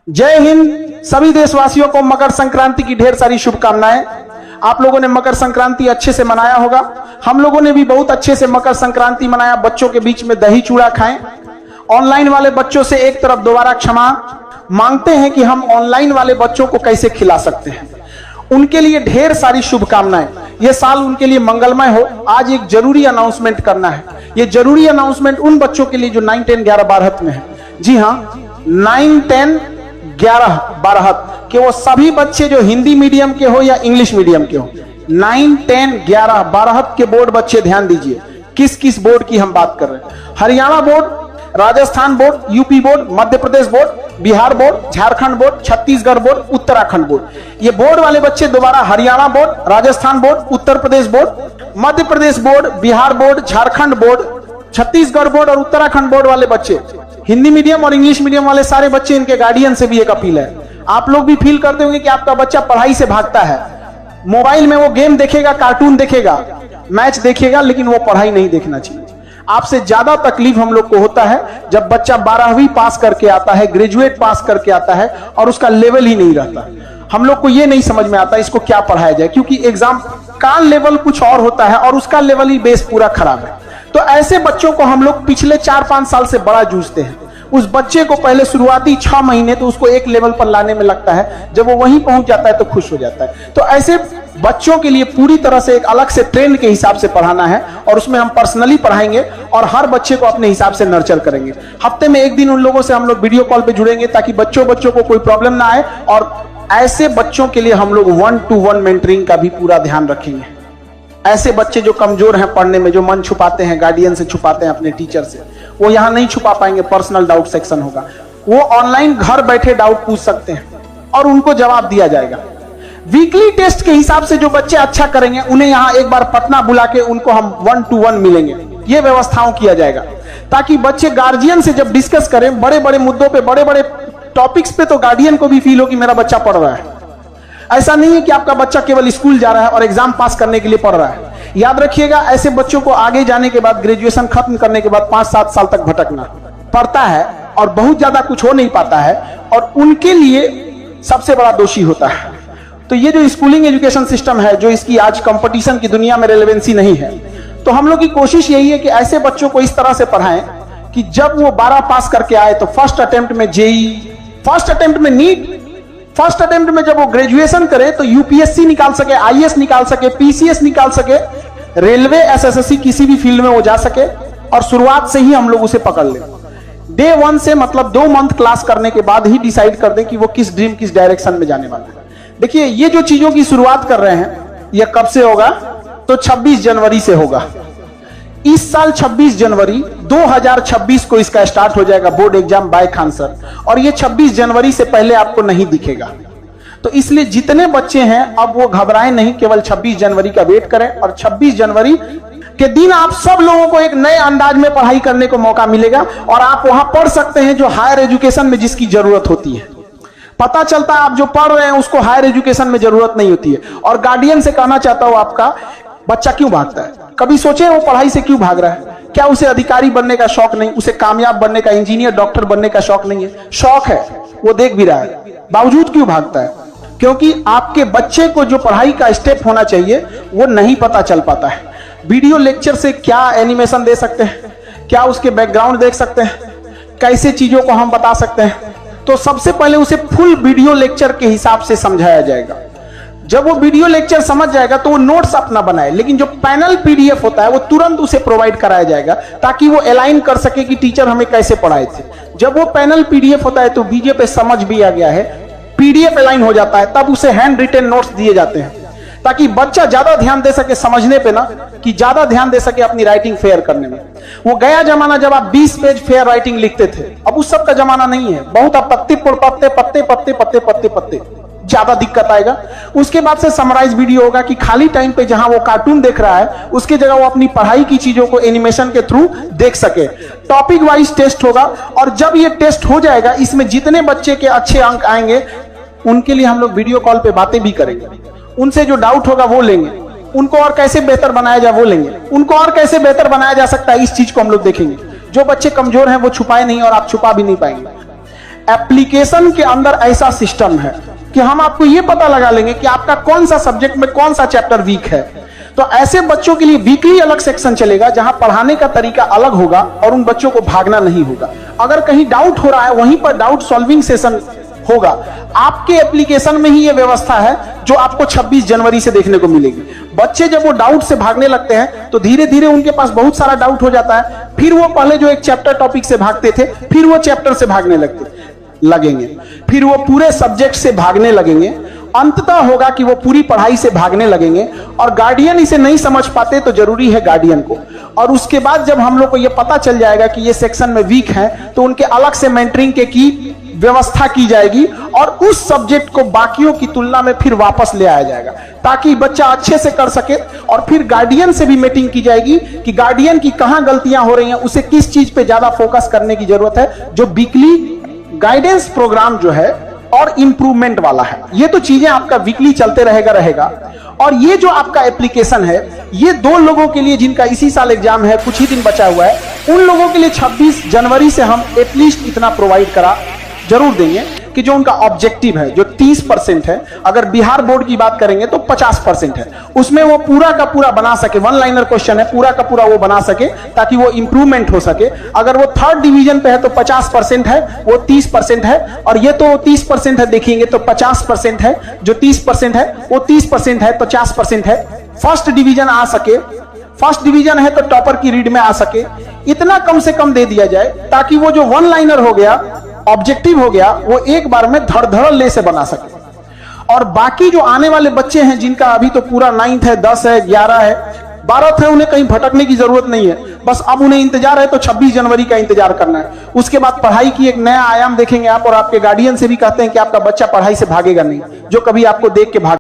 जय हिंद। सभी देशवासियों को मकर संक्रांति की ढेर सारी शुभकामनाएं। आप लोगों ने मकर संक्रांति अच्छे से मनाया होगा। हम लोगों ने भी बहुत अच्छे से मकर संक्रांति मनाया। बच्चों के बीच में दही चूड़ा खाएं। ऑनलाइन वाले बच्चों से एक तरफ दोबारा क्षमा मांगते हैं कि हम ऑनलाइन वाले बच्चों को कैसे खिला सकते हैं। उनके लिए ढेर सारी शुभकामनाएं। ये साल उनके लिए मंगलमय हो। आज एक जरूरी अनाउंसमेंट करना है। ये जरूरी अनाउंसमेंट उन बच्चों के लिए जो 9, 10, 11, 12 में है। जी हाँ, 9, 10, 11, 12 के वो सभी बच्चे जो हिंदी मीडियम के हो या इंग्लिश मीडियम के हो। 9, 10, 11, 12 के बोर्ड बच्चे ध्यान दीजिए। किस किस बोर्ड की हम बात कर रहे हैं? Haryana board, Rajasthan board, UP board, Madhya Pradesh board, Bihar board, Jharkhand board, Chhattisgarh board, Uttarakhand board. ये बोर्ड वाले बच्चे दोबारा Haryana board, Rajasthan board, Uttar Pradesh board, Madhya Pradesh board, Bihar board, Jharkhand board, Chhattisgarh board और उत्तराखंड बोर्ड वाले बच्चे, हिंदी मीडियम और इंग्लिश मीडियम वाले सारे बच्चे, इनके गार्डियन से भी एक अपील है। आप लोग भी फील करते होंगे कि आपका बच्चा पढ़ाई से भागता है। मोबाइल में वो गेम देखेगा, कार्टून देखेगा, मैच देखेगा, लेकिन वो पढ़ाई नहीं देखना चाहिए। आपसे ज्यादा तकलीफ हम लोग को होता है जब बच्चा 12वीं पास करके आता है, ग्रेजुएट पास करके आता है और उसका लेवल ही नहीं रहता। हम लोग को ये नहीं समझ में आता इसको क्या पढ़ाया जाए, क्योंकि एग्जाम का लेवल कुछ और होता है और उसका लेवल ही बेस पूरा खराब है। तो ऐसे बच्चों को हम लोग पिछले 4-5 साल से बड़ा जूझते हैं। उस बच्चे को पहले शुरुआती 6 महीने तो उसको एक लेवल पर लाने में लगता है। जब वो वहीं पहुंच जाता है तो खुश हो जाता है। तो ऐसे बच्चों के लिए पूरी तरह से एक अलग से ट्रेंड के हिसाब से पढ़ाना है और उसमें हम पर्सनली पढ़ाएंगे और हर बच्चे को अपने हिसाब से नर्चर करेंगे। हफ्ते में एक दिन उन लोगों से हम लोग वीडियो कॉल पे जुड़ेंगे ताकि बच्चों को कोई प्रॉब्लम ना आए। और ऐसे बच्चों के लिए हम लोग 1-to-1 मेंटरिंग का भी पूरा ध्यान रखेंगे। ऐसे बच्चे जो कमजोर हैं पढ़ने में, जो मन छुपाते हैं, गार्डियन से छुपाते हैं, अपने टीचर से, वो यहाँ नहीं छुपा पाएंगे। पर्सनल डाउट सेक्शन होगा। वो ऑनलाइन घर बैठे डाउट पूछ सकते हैं और उनको जवाब दिया जाएगा। वीकली टेस्ट के हिसाब से जो बच्चे अच्छा करेंगे उन्हें यहाँ एक बार पटना बुला के उनको हम 1-to-1 मिलेंगे। ये व्यवस्थाओं किया जाएगा ताकि बच्चे गार्जियन से जब डिस्कस करें बड़े बड़े मुद्दों पे, बड़े बड़े टॉपिक्स पे, तो गार्डियन को भी फील हो कि मेरा बच्चा पढ़ रहा है। ऐसा नहीं है कि आपका बच्चा केवल स्कूल जा रहा है और एग्जाम पास करने के लिए पढ़ रहा है। याद रखिएगा, ऐसे बच्चों को आगे जाने के बाद, ग्रेजुएशन खत्म करने के बाद 5-7 साल तक भटकना पड़ता है और बहुत ज्यादा कुछ हो नहीं पाता है और उनके लिए सबसे बड़ा दोषी होता है। तो ये जो स्कूलिंग एजुकेशन सिस्टम है, जो इसकी आज कंपटीशन की दुनिया में रेलेवेंसी नहीं है, तो हम लोग की कोशिश यही है कि ऐसे बच्चों को इस तरह से पढ़ाएं कि जब वो 12 पास करके आए तो फर्स्ट अटेम्प्ट में जेई, फर्स्ट अटेम्प्ट में नीट, फर्स्ट अटेम्प्ट में जब वो ग्रेजुएशन करे तो यूपीएससी निकाल सके, आईएएस निकाल सके, पीसीएस निकाल सके, रेलवे, एसएससी, किसी भी फील्ड में वो जा सके और शुरुआत से ही हम लोग उसे पकड़ लें। डे 1 से, मतलब 2 मंथ क्लास करने के बाद ही डिसाइड कर दें कि वो किस ड्रीम, किस डायरेक्शन में जाने वाला है। देखिए, ये जो चीजों की शुरुआत कर रहे हैं, ये कब से होगा? तो 26 जनवरी से होगा। इस साल 26 जनवरी 2026 को इसका स्टार्ट हो जाएगा board exam by Khan sir, और ये 26 जनवरी से पहले आपको नहीं दिखेगा। तो इसलिए जितने बच्चे हैं अब वो घबराएं नहीं, केवल 26 जनवरी का वेट करें और 26 जनवरी के दिन आप सब लोगों को एक नए अंदाज में पढ़ाई करने को मौका मिलेगा और आप वहां पढ़ सकते हैं जो हायर एजुकेशन में जिसकी जरूरत होती है। पता चलता है आप जो पढ़ रहे हैं उसको हायर एजुकेशन में जरूरत नहीं होती है। और गार्डियन से कहना चाहता हूं, आपका बच्चा क्यों भागता है? कभी सोचे वो पढ़ाई से क्यों भाग रहा है? क्या उसे अधिकारी बनने का शौक नहीं, उसे कामयाब बनने का, इंजीनियर, डॉक्टर बनने का शौक नहीं है? शौक है, वो देख भी रहा है, बावजूद क्यों भागता है? क्योंकि आपके बच्चे को जो पढ़ाई का स्टेप होना चाहिए वो नहीं पता चल पाता है। वीडियो लेक्चर से क्या एनिमेशन दे सकते हैं, क्या उसके बैकग्राउंड देख सकते हैं, कैसे चीजों को हम बता सकते हैं? तो सबसे पहले उसे फुल वीडियो लेक्चर के हिसाब से समझाया जाएगा। जब वो वीडियो लेक्चर समझ जाएगा तो वो नोट्स अपना बनाए, लेकिन जो पैनल पीडीएफ होता है वो तुरंत उसे प्रोवाइड कराया जाएगा ताकि वो अलाइन कर सके कि टीचर हमें कैसे पढ़ाए थे। जब वो पैनल पीडीएफ होता है तो वीडियो पे समझ भी आ गया है, पीडीएफ अलाइन हो जाता है, तब उसे हैंड रिटेन नोट्स दिए जाते हैं ताकि बच्चा ज्यादा ध्यान दे सके समझने पे, ना कि ज्यादा ध्यान दे सके अपनी राइटिंग फेयर करने में। वो गया जमाना जब आप 20 पेज फेयर राइटिंग लिखते थे, अब उस सब का जमाना नहीं है। बहुत अब पत्ते पत्ते पत्ते पत्ते पत्ते पत्ते पत्ते ज्यादा दिक्कत आएगा। उसके बाद से समराइज वीडियो होगा कि खाली टाइम पे जहां वो कार्टून देख रहा है उसके जगह वो अपनी पढ़ाई की चीजों को एनिमेशन के थ्रू देख सके। टॉपिक वाइज टेस्ट होगा और जब ये टेस्ट हो जाएगा, इसमें जितने बच्चे के अच्छे अंक आएंगे उनके लिए हम लोग वीडियो कॉल पे बातें भी करेंगे। उनसे जो डाउट होगा वो लेंगे, उनको और कैसे बेहतर बनाया जाए वो लेंगे, उनको और कैसे बेहतर बनाया जा सकता है इस चीज को हम लोग देखेंगे। जो बच्चे कमजोर हैं वो छुपाए नहीं और आप छुपा भी नहीं पाएंगे। एप्लीकेशन के अंदर ऐसा सिस्टम है कि हम आपको यह पता लगा लेंगे कि आपका कौन सा सब्जेक्ट में कौन सा चैप्टर वीक है। तो ऐसे बच्चों के लिए वीकली अलग सेक्शन चलेगा जहां पढ़ाने का तरीका अलग होगा और उन बच्चों को भागना नहीं होगा। अगर कहीं डाउट हो रहा है वहीं पर डाउट सॉल्विंग सेशन होगा। आपके एप्लीकेशन में ही यह व्यवस्था है जो आपको 26 जनवरी से देखने को मिलेगी। बच्चे जब वो डाउट से भागने लगते हैं तो धीरे धीरे उनके पास बहुत सारा डाउट हो जाता है। फिर वो पहले जो एक चैप्टर टॉपिक से भागते थे फिर वो चैप्टर से भागने लगेंगे, फिर वो पूरे सब्जेक्ट से भागने लगेंगे। अंततः होगा कि वो पूरी पढ़ाई से भागने लगेंगे और गार्डियन इसे नहीं समझ पाते तो जरूरी है गार्डियन को। और उसके बाद जब हम लोग को ये पता चल जाएगा कि ये सेक्शन में वीक है तो उनके अलग से मेंटरिंग के की व्यवस्था की जाएगी और उस सब्जेक्ट को बाकियों की तुलना में फिर वापस ले आया जाएगा ताकि बच्चा अच्छे से कर सके। और फिर गार्डियन से भी मीटिंग की जाएगी कि गार्डियन की कहां गलतियां हो रही हैं, उसे किस चीज पे ज्यादा फोकस करने की जरूरत है। जो वीकली गाइडेंस प्रोग्राम जो है और इंप्रूवमेंट वाला है, ये तो चीजें आपका वीकली चलते रहेगा। और ये जो आपका एप्लीकेशन है ये 2 लोगों के लिए जिनका इसी साल एग्जाम है, कुछ ही दिन बचा हुआ है, उन लोगों के लिए 26 जनवरी से हम एटलीस्ट इतना प्रोवाइड करा जरूर देंगे कि जो उनका ऑब्जेक्टिव है जो 30% है, अगर बिहार बोर्ड की बात करेंगे तो 50% है, उसमें वो पूरा का पूरा बना सके। 1 लाइनर क्वेश्चन है, पूरा का पूरा वो बना सके ताकि वो इंप्रूवमेंट हो सके। अगर वो 3rd डिवीजन पे है तो 50% है, वो 30% है। और ये तो 30% है, देखेंगे तो 50% है, जो 30% है वो 30% है, 50% है। फर्स्ट डिवीजन आ सके, फर्स्ट डिवीजन है तो टॉपर की रीड में आ सके, इतना कम से कम दे दिया जाए ताकि वो जो 1 लाइनर हो गया, ऑब्जेक्टिव हो गया, वो एक बार में धड़ ले से बना सके। और बाकी जो आने वाले बच्चे हैं जिनका अभी तो पूरा 9th है, 10 है, 11 है, 12th है, उन्हें कहीं भटकने की जरूरत नहीं है। बस अब उन्हें इंतजार है तो 26 जनवरी का इंतजार करना है। उसके बाद पढ़ाई की एक नया आयाम देखेंगे आप और आपके गार्डियन से भी कहते हैं कि आपका बच्चा पढ़ाई से भागेगा नहीं, जो कभी आपको देख के भाग